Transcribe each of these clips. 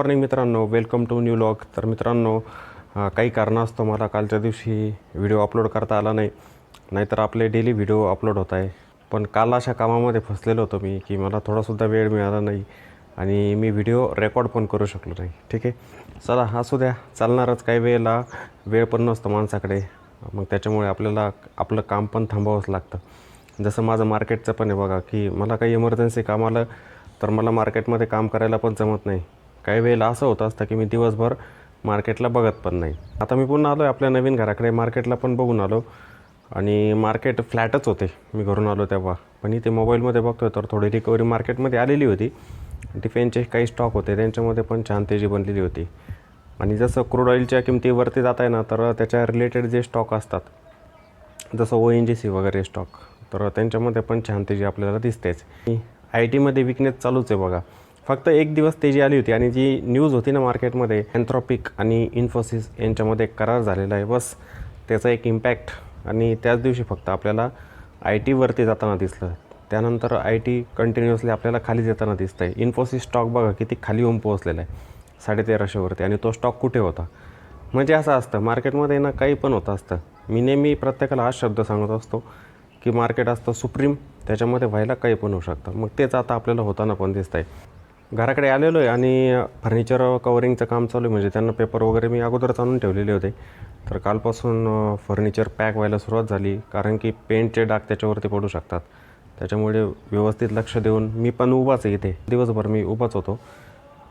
Morning मित्रांनो, welcome to new vlog. तर मित्रांनो, काही कारणास्तव मला कालच्या दिवशी व्हिडिओ अपलोड करता आला नाही. नाहीतर आपले डेली व्हिडिओ अपलोड होत आहे. पण काल अशा कामामध्ये फसलेलो होतो मी की मला थोडासुद्धा वेळ मिळाला नाही आणि मी व्हिडिओ रेकॉर्ड पण करू शकलो नाही. ठीक आहे, चला असू द्या, चालणारच. काही वेळेला वेळ पण नसतो माणसाकडे, मग त्याच्यामुळे आपल्याला आपलं काम पण थांबावंच लागतं. जसं माझं मार्केटचं पण आहे बघा, की मला काही इमर्जन्सी काम आलं तर मला मार्केटमध्ये काम करायला पण जमत नाही. काही वेळेला असं होतं असतं की मी दिवसभर मार्केटला बघत पण नाही. आता मी पुन्हा आलो आहे आपल्या नवीन घराकडे, मार्केटला पण बघून आलो आणि मार्केट फ्लॅटच होते मी घरून आलो तेव्हा. पण इथे मोबाईलमध्ये बघतोय तर थोडी रिकव्हरी मार्केटमध्ये आलेली होती. डिफेन्सचे काही स्टॉक होते, त्यांच्यामध्ये पण छान तेजी बनलेली होती. आणि जसं क्रूड ऑइलच्या किमतीवरती जात आहे ना, तर त्याच्या रिलेटेड जे स्टॉक असतात, जसं ONGC वगैरे स्टॉक, तर त्यांच्यामध्ये पण छान तेजी आपल्याला दिसतेच. आय टीमध्ये विकनेस चालूच आहे बघा. फक्त एक दिवस तेजी आली होती आणि जी न्यूज होती ना मार्केटमध्ये, एन्थ्रॉपिक आणि इन्फोसिस यांच्यामध्ये करार झालेला आहे, बस त्याचा एक इम्पॅक्ट. आणि त्याच दिवशी फक्त आपल्याला आय टीवरती जाताना दिसलं. त्यानंतर आय टी कंटिन्युअसली आपल्याला खाली जाताना दिसतं आहे. इन्फोसिस स्टॉक बघा किती खाली होऊन पोहोचलेला आहे, 1350वरती. आणि तो स्टॉक कुठे होता? म्हणजे असं असतं मार्केटमध्ये ना, काही पण होतं असतं. मी नेहमी प्रत्येकाला हाच शब्द सांगत असतो की मार्केट असतं सुप्रीम, त्याच्यामध्ये व्हायला काही पण होऊ शकतं. मग तेच आता आपल्याला होताना पण दिसतं आहे. घराकडे आलेलो आहे आणि फर्निचर कवरिंगचं काम चालू आहे. म्हणजे त्यांना पेपर वगैरे मी अगोदरच आणून ठेवलेले होते. तर कालपासून फर्निचर पॅक व्हायला सुरुवात झाली, कारण की पेंटचे डाग त्याच्यावरती पडू शकतात. त्याच्यामुळे व्यवस्थित लक्ष देऊन मी पण उभाच आहे इथे, दिवसभर मी उभाच होतो.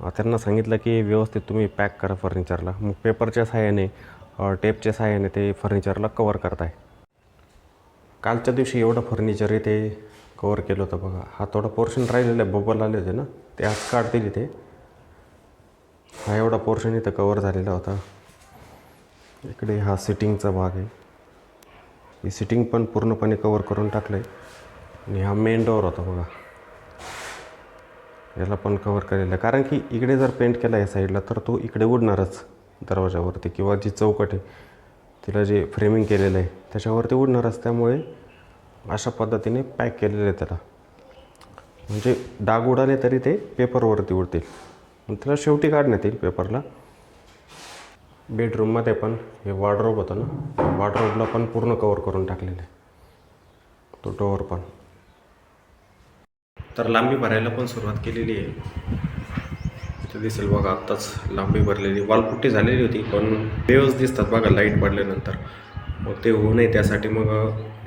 त्यांना सांगितलं की व्यवस्थित तुम्ही पॅक करा फर्निचरला. मग पेपरच्या सहाय्याने, टेपच्या सहाय्याने ते फर्निचरला कवर करत आहे. कालच्या दिवशी एवढं फर्निचर इथे कवर केलं होतं बघा. हा थोडा पोर्शन राहिलेला आहे, बबल आले होते ना, ते आज काढतील इथे. हा एवढा पोर्शन इथं कवर झालेला होता. इकडे हा सिटिंगचा भाग आहे, ही सिटिंग पण पूर्णपणे कवर करून टाकलं आहे. आणि हा मेन डोअर होता बघा, याला पण कवर केलेलं आहे. कारण की इकडे जर पेंट केला या साईडला तर तो इकडे उडणारच दरवाजावरती, किंवा जी चौकट आहे तिला जे फ्रेमिंग केलेलं आहे त्याच्यावरती उडणारच. त्यामुळे अशा पद्धतीने पॅक केलेलं आहे त्याला. म्हणजे डाग उडाले तरी ते पेपरवरती उडतील, मग त्याला शेवटी काढण्यात येईल पेपरला. बेडरूममध्ये पण हे वॉर्डरोब होतं ना, वॉर्डरोबला पण पूर्ण कवर करून टाकलेलं आहे, तो डोअर पण. तर लांबी भरायला पण सुरुवात केलेली आहे. इथे दिसेल बघा, आत्ताच लांबी भरलेली. वालपुट्टी झालेली होती पण वेव्स दिसतात बघा लाईट पडल्यानंतर. मग ते होऊ नये त्यासाठी मग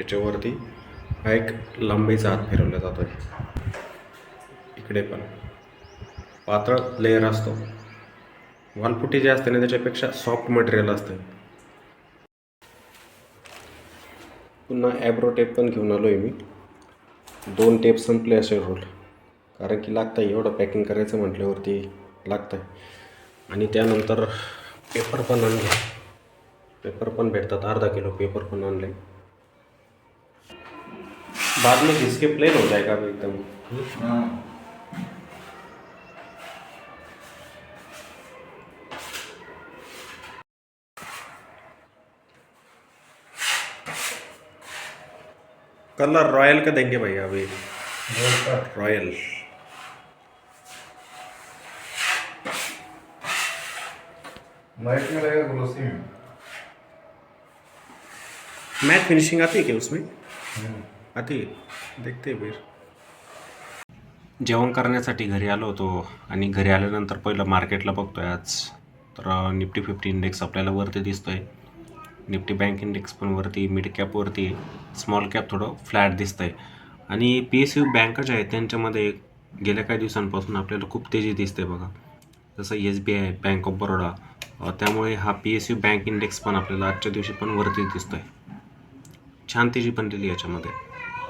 याच्यावरती हा एक लांबीचा हात फिरवला जातो आहे. इकडे पण पातळ लेअर असतो. वालपुट्टी जे असते ना, त्याच्यापेक्षा सॉफ्ट मटेरियल असतं. पुन्हा ॲब्रो टेप पण घेऊन आलो आहे मी. 2 टेप संपले असे रोल, कारण की लागतं आहे, एवढं पॅकिंग करायचं म्हटल्यावरती लागतं आहे. आणि त्यानंतर पेपर पण आणले. पेपर पण भेटतात, अर्धा किलो पेपर पण आणले. बाद में घिस के प्लेन हो जाएगा अभी एकदम. कलर रॉयल का देंगे भैया अभी, रॉयल. लाइट में लगेगा ग्लोसी में। मैट फिनिशिंग आती है क्या उसमें? आती है, देखते हैं फिर. जेवण करण्यासाठी घरी आलो होतो आणि घरी आल्यानंतर पहिलं मार्केटला बघतोय आज. तर निफ्टी 50 इंडेक्स आपल्याला वरती दिसतोय. निफ्टी बँक इंडेक्स पण वरती, मिड कॅपवरती आहे. स्मॉल कॅप थोडं फ्लॅट दिसतंय. आणि PSU बँका ज्या आहेत त्यांच्यामध्ये गेल्या काही दिवसांपासून आपल्याला खूप तेजी दिसते बघा. जसं SBI, बँक ऑफ बरोडा. त्यामुळे हा PSU बँक इंडेक्स पण आपल्याला आजच्या दिवशी पण वरती दिसतोय. छान तेजी बनलेली याच्यामध्ये.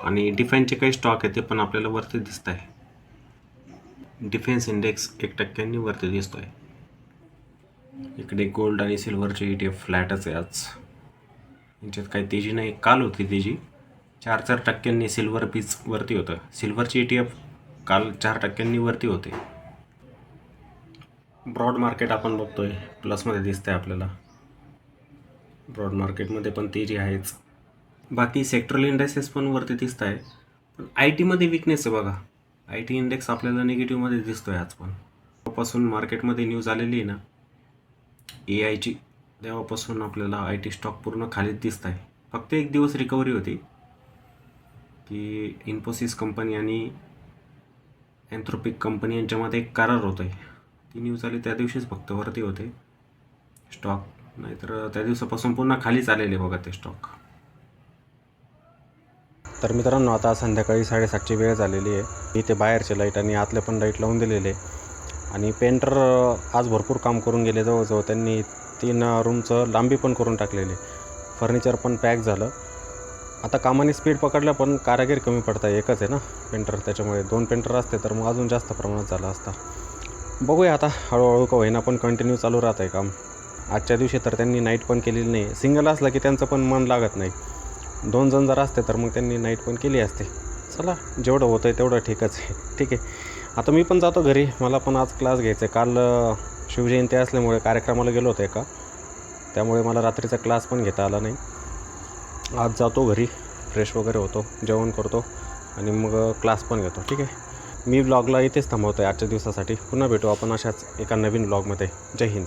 आणि डिफेन्सचे काही स्टॉक आहेत ते पण आपल्याला वरती दिसत आहे. डिफेन्स इंडेक्स 1% वरती दिसतोय. इकडे गोल्ड आणि सिल्वरचे ETF फ्लॅटच आहे आज. यांच्यात काही तेजी नाही. काल होती तेजी, 4% सिल्वर पीच वरती होतं. सिल्वरचे ETF काल 4% वरती होते. ब्रॉड मार्केट आपण बघतोय, प्लसमध्ये दिसतंय आपल्याला. ब्रॉड मार्केटमध्ये पण तेजी आहेच. बाकी सेक्टरल इंडेक्सेस पण वरती दिसत आहे. पण IT मध्ये विकनेस आहे बघा. IT इंडेक्स आपल्याला निगेटिव्हमध्ये दिसतोय आज पण. जेव्हापासून मार्केटमध्ये न्यूज आलेली आहे ना AIची, तेव्हापासून आपल्याला IT स्टॉक पूर्ण खालीच दिसत आहे. फक्त एक दिवस रिकव्हरी होती की इन्फोसिस कंपनी आणि अँथ्रोपिक कंपनी यांच्यामध्ये एक करार होतो आहे. ती न्यूज आली त्या दिवशीच फक्त वरती होते स्टॉक, नाहीतर त्या दिवसापासून पुन्हा खालीच आलेले बघा ते स्टॉक. तर मित्रांनो, आता संध्याकाळी 7:30ची वेळ झालेली आहे. इथे बाहेरचे लाईट आणि आतले पण लाईट लावून दिलेले आणि पेंटर आज भरपूर काम करून गेले. जवळजवळ त्यांनी 3 रूमचं लांबी पण करून टाकलेली, फर्निचर पण पॅक झालं. आता कामाने स्पीड पकडलं पण कारागीर कमी पडता, एकच आहे ना पेंटर, त्याच्यामुळे 2 पेंटर असते तर मग अजून जास्त प्रमाणात झालं असता. बघूया आता हळूहळू का होईना पण कंटिन्यू चालू राहत आहे काम. आजच्या दिवशी तर त्यांनी नाईट पण केलेली नाही. सिंगल असलं की त्यांचं पण मन लागत नाही. 2 जण जर असते तर मग त्यांनी नाईट पण केली असते. चला, जेवढं होतं आहे तेवढं ठीकच आहे. ठीक आहे, आता मी पण जातो घरी. मला पण आज क्लास घ्यायचा आहे. काल शिवजयंती असल्यामुळे कार्यक्रमाला गेलो होतो एका, त्यामुळे मला रात्रीचा क्लास पण घेता आला नाही. आज जातो घरी, फ्रेश वगैरे होतो, जेवण करतो आणि मग क्लास पण घेतो. ठीक आहे, मी ब्लॉगला इथेच थांबवतो आहे आजच्या दिवसासाठी. पुन्हा भेटू आपण अशाच एका नवीन ब्लॉगमध्ये. जय हिंद.